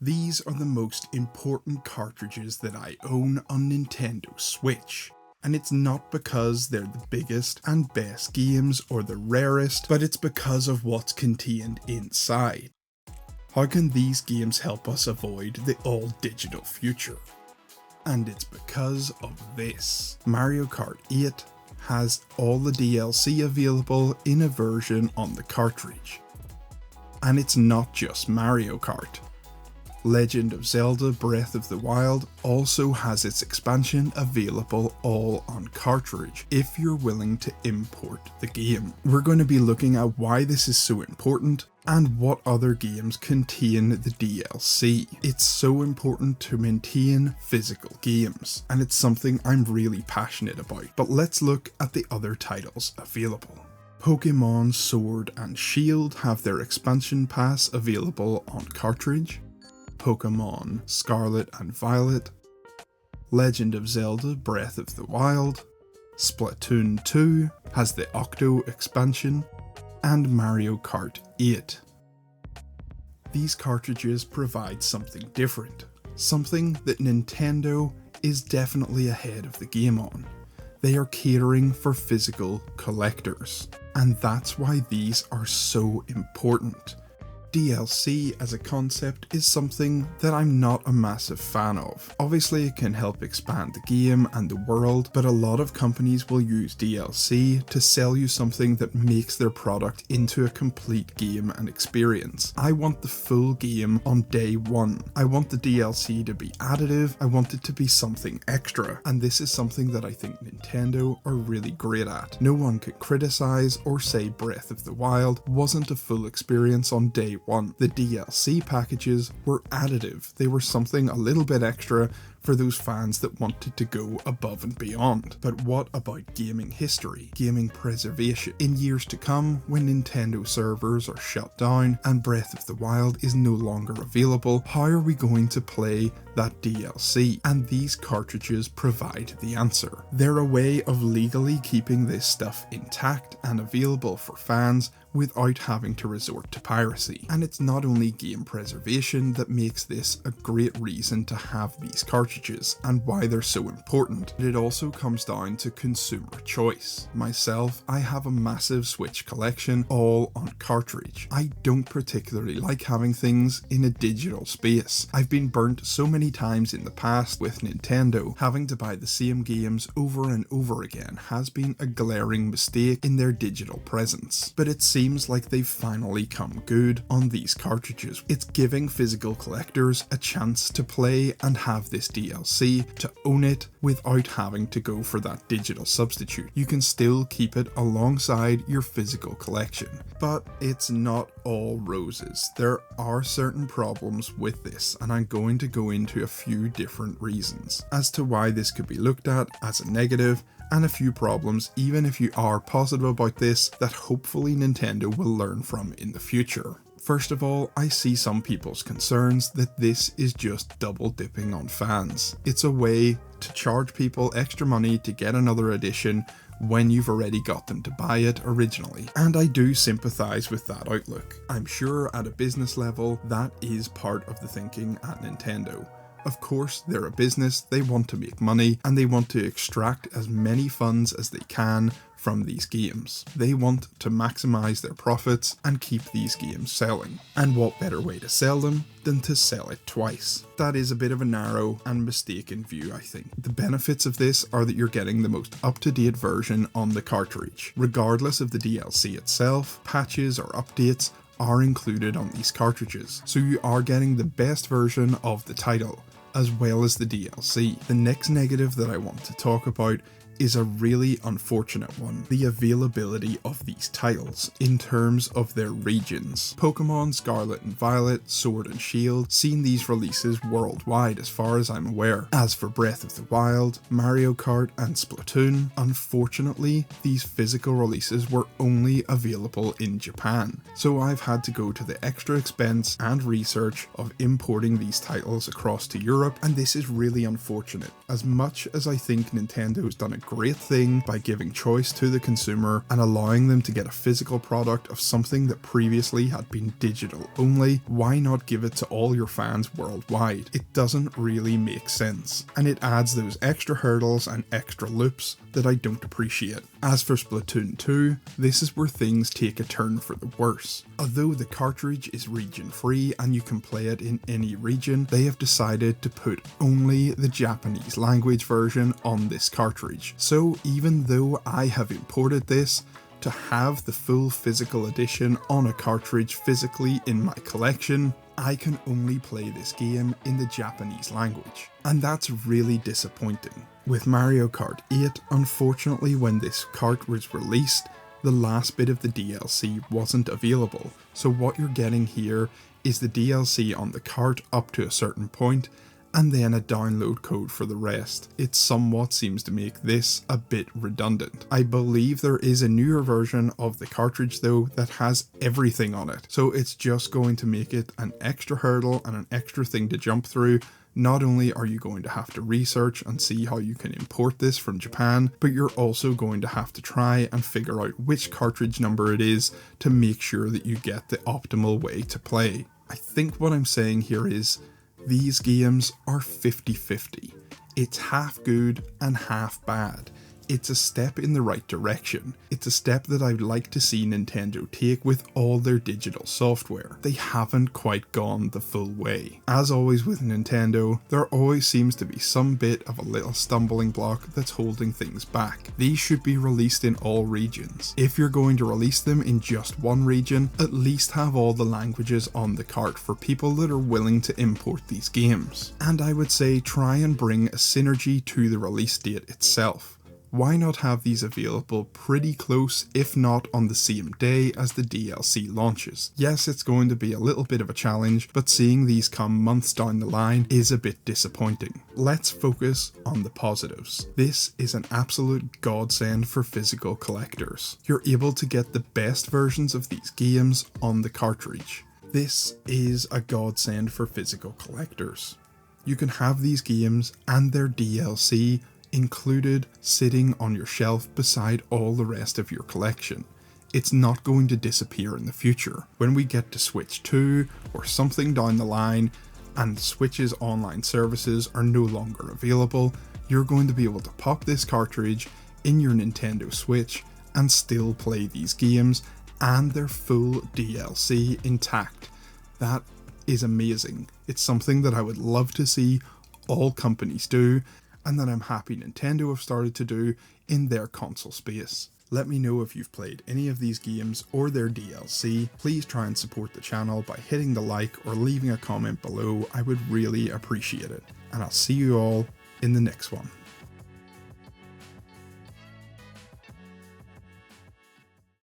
These are the most important cartridges that I own on Nintendo Switch. And it's not because they're the biggest and best games or the rarest, but it's because of what's contained inside. How can these games help us avoid the all-digital future? And it's because of this. Mario Kart 8 has all the DLC available in a version on the cartridge. And it's not just Mario Kart. Legend of Zelda Breath of the Wild also has its expansion available all on cartridge if you're willing to import the game. We're going to be looking at why this is so important and what other games contain the DLC. It's so important to maintain physical games, and it's something I'm really passionate about. But let's look at the other titles available. Pokemon Sword and Shield have their expansion pass available on cartridge. Pokemon Scarlet and Violet, Legend of Zelda Breath of the Wild, Splatoon 2 has the Octo expansion, and Mario Kart 8. These cartridges provide something different, something that Nintendo is definitely ahead of the game on. They are catering for physical collectors, and that's why these are so important. DLC as a concept is something that I'm not a massive fan of. Obviously it can help expand the game and the world, but a lot of companies will use DLC to sell you something that makes their product into a complete game and experience. I want the full game on day one. I want the DLC to be additive, I want it to be something extra, and this is something that I think Nintendo are really great at. No one can criticize or say Breath of the Wild wasn't a full experience on day one. The DLC packages were additive. They were something a little bit extra for those fans that wanted to go above and beyond. But what about gaming history, gaming preservation? In years to come, when Nintendo servers are shut down and Breath of the Wild is no longer available, how are we going to play that DLC? And these cartridges provide the answer. They're a way of legally keeping this stuff intact and available for fans without having to resort to piracy. And it's not only game preservation that makes this a great reason to have these cartridges and why they're so important. It also comes down to consumer choice. Myself, I have a massive Switch collection all on cartridge. I don't particularly like having things in a digital space. I've been burnt so many times in the past with Nintendo. Having to buy the same games over and over again has been a glaring mistake in their digital presence. But it seems like they've finally come good on these cartridges. It's giving physical collectors a chance to play and have this DLC, to own it without having to go for that digital substitute. You can still keep it alongside your physical collection. But it's not all roses. There are certain problems with this, and I'm going to go into a few different reasons as to why this could be looked at as a negative, and a few problems, even if you are positive about this, that hopefully Nintendo will learn from in the future. First of all, I see some people's concerns that this is just double dipping on fans. It's a way to charge people extra money to get another edition when you've already got them to buy it originally. And I do sympathise with that outlook. I'm sure at a business level that is part of the thinking at Nintendo. Of course, they're a business, they want to make money, and they want to extract as many funds as they can from these games. They want to maximise their profits and keep these games selling. And what better way to sell them than to sell it twice? That is a bit of a narrow and mistaken view, I think. The benefits of this are that you're getting the most up-to-date version on the cartridge. Regardless of the DLC itself, patches or updates are included on these cartridges, so you are getting the best version of the title, as well as the DLC. The next negative that I want to talk about is a really unfortunate one: the availability of these titles in terms of their regions. Pokemon Scarlet and Violet, Sword and Shield, seen these releases worldwide as far as I'm aware. As for Breath of the Wild, Mario Kart and Splatoon, unfortunately these physical releases were only available in Japan, so I've had to go to the extra expense and research of importing these titles across to Europe, and this is really unfortunate. As much as I think Nintendo's done a great thing by giving choice to the consumer and allowing them to get a physical product of something that previously had been digital only. Why not give it to all your fans worldwide? It doesn't really make sense, and it adds those extra hurdles and extra loops that I don't appreciate. As for Splatoon 2, this is where things take a turn for the worse. Although the cartridge is region free and you can play it in any region, they have decided to put only the Japanese language version on this cartridge. So even though I have imported this, to have the full physical edition on a cartridge physically in my collection, I can only play this game in the Japanese language. And that's really disappointing. With Mario Kart 8, unfortunately when this cart was released, the last bit of the DLC wasn't available. So what you're getting here is the DLC on the cart up to a certain point, and then a download code for the rest. It somewhat seems to make this a bit redundant. I believe there is a newer version of the cartridge though that has everything on it, so it's just going to make it an extra hurdle and an extra thing to jump through. Not only are you going to have to research and see how you can import this from Japan, but you're also going to have to try and figure out which cartridge number it is to make sure that you get the optimal way to play. I think what I'm saying here is, these games are 50-50. It's half good and half bad. It's a step in the right direction. It's a step that I'd like to see Nintendo take with all their digital software. They haven't quite gone the full way. As always with Nintendo, there always seems to be some bit of a little stumbling block that's holding things back. These should be released in all regions. If you're going to release them in just one region, at least have all the languages on the cart for people that are willing to import these games. And I would say try and bring a synergy to the release date itself. Why not have these available pretty close, if not on the same day as the DLC launches? Yes, it's going to be a little bit of a challenge, but seeing these come months down the line is a bit disappointing. Let's focus on the positives. This is an absolute godsend for physical collectors. You're able to get the best versions of these games on the cartridge. This is a godsend for physical collectors. You can have these games and their DLC included sitting on your shelf beside all the rest of your collection. It's not going to disappear in the future. When we get to Switch 2 or something down the line and Switch's online services are no longer available, you're going to be able to pop this cartridge in your Nintendo Switch and still play these games and their full DLC intact. That is amazing. It's something that I would love to see all companies do, and that I'm happy Nintendo have started to do in their console space. Let me know if you've played any of these games or their DLC. Please try and support the channel by hitting the like or leaving a comment below. I would really appreciate it. And I'll see you all in the next one.